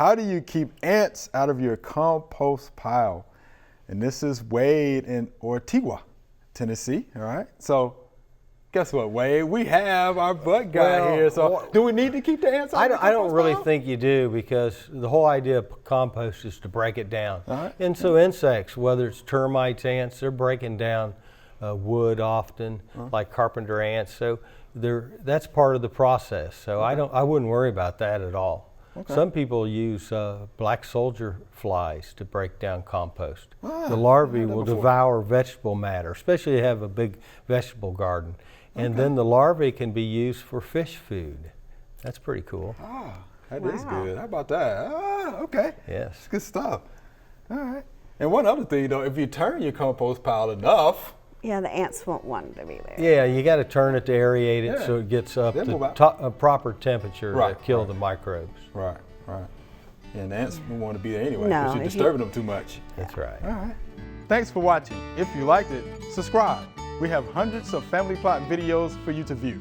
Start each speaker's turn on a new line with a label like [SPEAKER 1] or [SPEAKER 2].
[SPEAKER 1] how do you keep ants out of your compost pile? And this is Wade in Ortewa, Tennessee, all right? So guess what, Wade? We have our bug guy here. So do we need to keep the ants out?
[SPEAKER 2] I don't really think you do, because the whole idea of compost is to break it down.
[SPEAKER 1] Right.
[SPEAKER 2] And so insects, whether it's termites, ants, they're breaking down wood often, like carpenter ants. So that's part of the process. So I wouldn't worry about that at all.
[SPEAKER 1] Okay.
[SPEAKER 2] Some people use black soldier flies to break down compost.
[SPEAKER 1] Ah,
[SPEAKER 2] the larvae will devour vegetable matter, especially if you have a big vegetable garden. And then the larvae can be used for fish food. That's pretty cool.
[SPEAKER 1] Ah, that is good. How about that? Ah, okay.
[SPEAKER 2] Yes.
[SPEAKER 1] It's good stuff. All right. And one other thing, though, if you turn your compost pile enough,
[SPEAKER 3] Yeah, the ants won't want to be there.
[SPEAKER 2] Yeah, you got to turn it to aerate it so it gets up to a proper temperature to kill the microbes.
[SPEAKER 1] Right. And the ants won't want to be there anyway
[SPEAKER 3] No,
[SPEAKER 1] because you're disturbing them too much.
[SPEAKER 2] That's right.
[SPEAKER 1] All right. Thanks for watching. If you liked it, subscribe. We have hundreds of family plot videos for you to view.